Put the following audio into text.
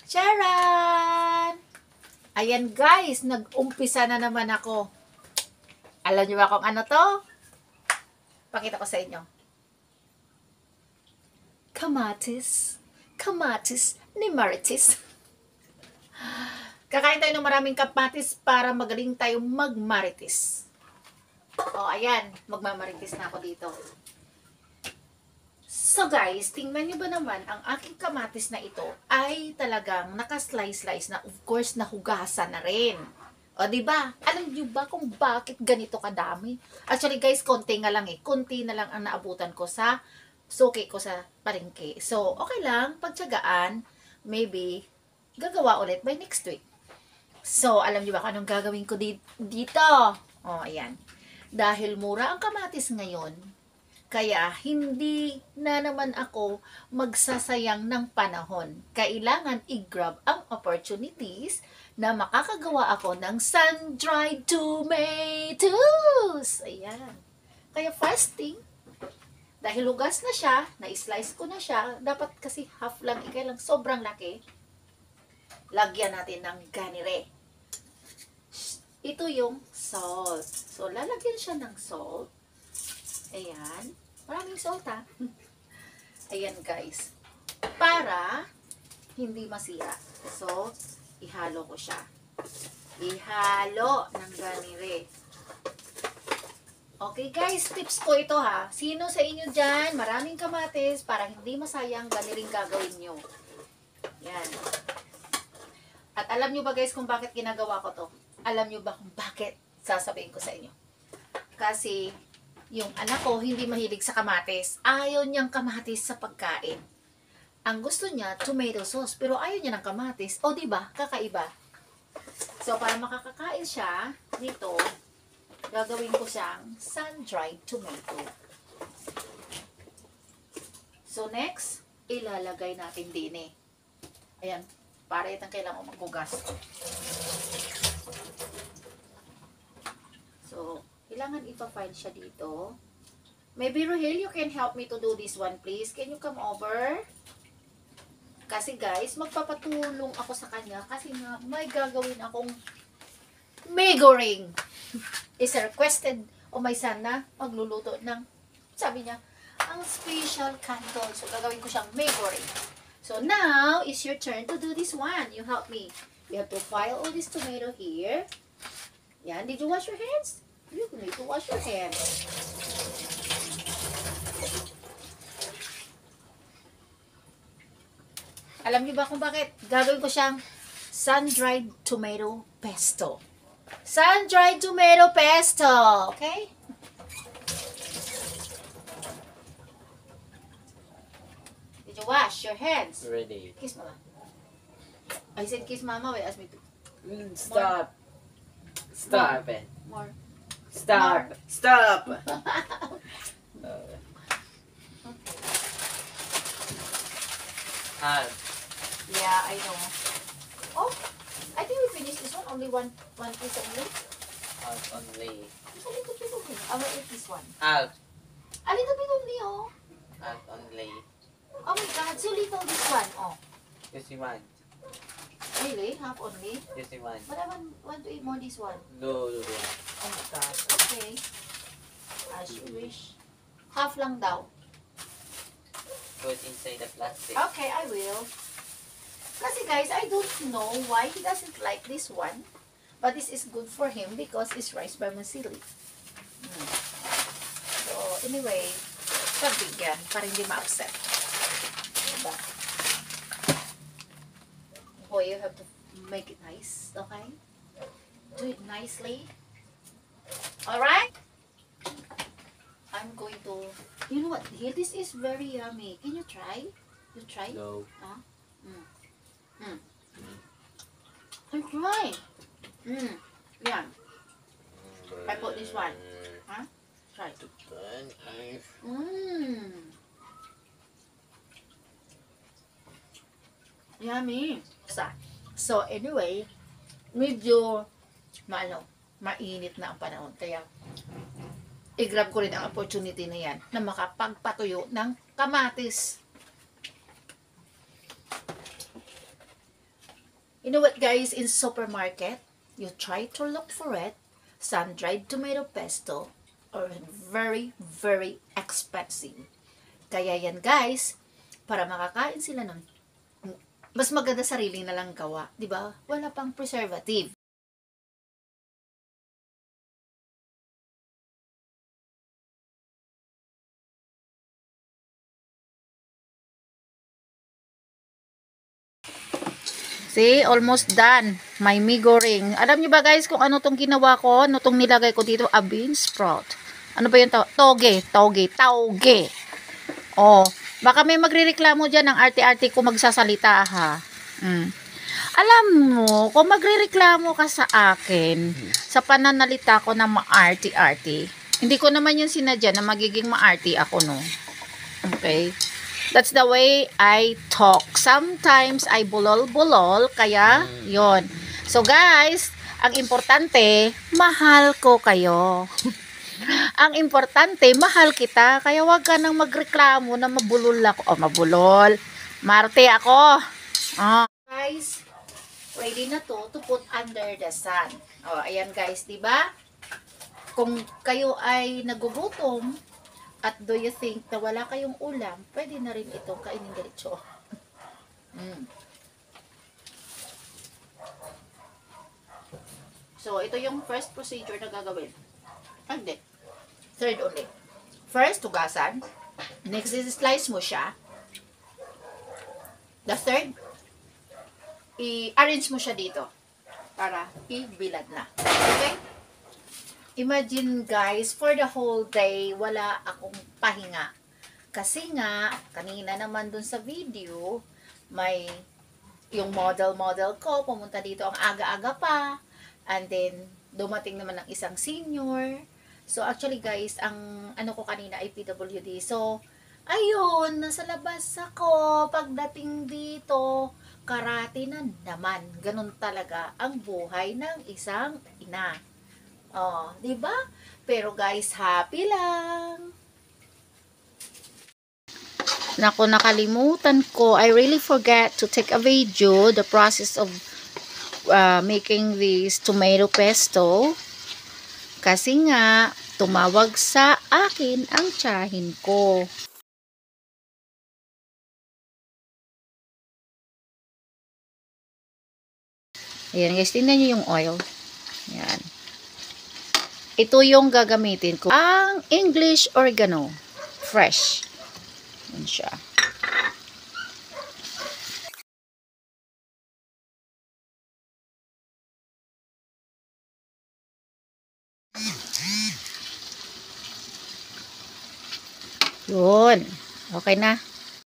Charan! Ayan guys, nag-umpisa na naman ako. Alam niyo ba kung ano to? Pakita ko sa inyo. Kamatis. Kamatis ni Marites. Kakain tayo ng maraming kamatis para magaling tayong magmarites. O, ayan. Magmamarites na ako dito. So guys, tingnan nyo ba naman, ang aking kamatis na ito ay talagang nakaslice-slice na, of course, nahugasan na rin. O, diba? Alam nyo ba kung bakit ganito kadami? Actually guys, konti nga lang eh. Konti na lang ang naabutan ko sa suki ko sa palengke. So, okay lang, pagtyagaan, maybe, gagawa ulit by next week. So, alam nyo ba kung anong gagawin ko dito? O, ayan. Dahil mura ang kamatis ngayon, kaya hindi na naman ako magsasayang ng panahon. Kailangan i-grab ang opportunities na makakagawa ako ng sun-dried tomatoes. Ayan. Kaya fasting, dahil lugas na siya, na-slice ko na siya, dapat kasi half lang, lang sobrang laki. Lagyan natin ng ganire. Ito yung salt. So, lalagyan siya ng salt. Ayan. Maraming salt ha. Ayan guys. Para hindi masira. So, ihalo ko siya. Ihalo ng ganire. Okay guys, tips ko ito ha. Sino sa inyo dyan, maraming kamatis para hindi masayang ganiring gagawin nyo. Yan. At alam nyo ba guys kung bakit ginagawa ko to? Alam nyo ba kung bakit? Sasabihin ko sa inyo. Kasi, yung anak ko hindi mahilig sa kamatis. Ayaw niyang kamatis sa pagkain. Ang gusto niya, tomato sauce. Pero ayaw niya ng kamatis. O diba, kakaiba. So, para makakakain siya, dito, gagawin ko siyang sun-dried tomato. So, next, ilalagay natin din eh. Ayan, para itang kailangan ko maghugas. So, kailangan ipa-file siya dito. Maybe Rohel, you can help me to do this one, please. Can you come over? Kasi guys, magpapatulong ako sa kanya kasi nga may gagawin akong megoring. Is requested o may sana magluluto ng, sabi niya, ang special candle. So, gagawin ko siyang megoring. So, now, it's your turn to do this one. You help me. You have to file all this tomato here. Yan. Did you wash your hands? You need to wash your hands. Alam niyo ba kung bakit? Gagawin ko siyang sun-dried tomato pesto. Sun-dried tomato pesto. Okay? Did you wash your hands? Ready. Kiss mama. I said kiss mama. Wait, ask me to. Stop. Stop it. More. Stop. Stop. Yeah, I know. Oh, I think we finished this one. Only one piece only. Out only. Just a little bit only. I will eat this one. Out. A little bit only, oh. Out only. Oh my God, so little this one. Oh, Yes, you want. really? Half only? Yes, you want. But I want to eat more this one. No. Oh my God. Okay. As you wish. Half lang daw. Put inside the plastic. Okay, I will. Kasi guys, I don't know why he doesn't like this one. But this is good for him because it's rice vermicelli. So, anyway, pabigyan para hindi ma-upset. Diba? Boy, you have to make it nice, okay? Do it nicely. Alright? I'm going to... You know what? Here, this is very yummy. Can you try? You try? No. Huh? I try. Yeah. I put this one. Huh? Try. Yummy. So, anyway, medyo mainit na ang panahon. Kaya, i-grab ko rin ang opportunity na yan na makapagpatuyo ng kamatis. You know what guys, in supermarket, you try to look for it, sun-dried tomato pesto are very, very expensive. Kaya yan guys, para makakain sila ng mas maganda sarili na lang gawa, di ba? Wala pang preservative. See, almost done. My migo ring. Alam niyo ba guys kung ano tong ginawa ko? Ano tong nilagay ko dito? A bean sprout. Ano ba yung toge? Tauge. Oh, baka may magrereklamo dyan ng arte-arte ko magsasalita ha. Alam mo, kung magrereklamo ka sa akin, sa pananalita ko na maarte-arte, hindi ko naman yung sinadya na magiging maarte ako, no? Okay? That's the way I talk. Sometimes I bulol-bulol, kaya yon. So guys, ang importante, mahal ko kayo. Ang importante, mahal kita, kaya wag ka nang magreklamo na mabulol ako. O, mabulol. Marte ako. Guys, ready na to put under the sun. O, ayan guys, di ba? Kung kayo ay nagugutom, at do you think na wala kayong ulam, pwede na rin itong kainin diretso. So, ito yung first procedure na gagawin. Hindi. Third only. First, tugasan. Next is slice mo siya. The third, i-arrange mo siya dito para ibilad na. Okay? Imagine guys, for the whole day, wala akong pahinga. Kasi nga, kanina naman dun sa video, may yung model ko, pumunta dito ang aga-aga pa. And then, dumating naman ng isang senior. So, actually guys, ang ano ko kanina ay PWD. So, ayun, nasa labas ako. Pagdating dito, karate na naman. Ganun talaga ang buhay ng isang ina. Oh, 'di ba? Pero guys, happy lang. Naku, nakalimutan ko. I really forget to take a video the process of making this tomato pesto. Kasi nga tumawag sa akin ang tiyahin ko. Ayan guys, tingnan niyo yung oil. Ayan. Ito yung gagamitin ko. Ang English oregano. Fresh. Yan siya. Yun. Okay na.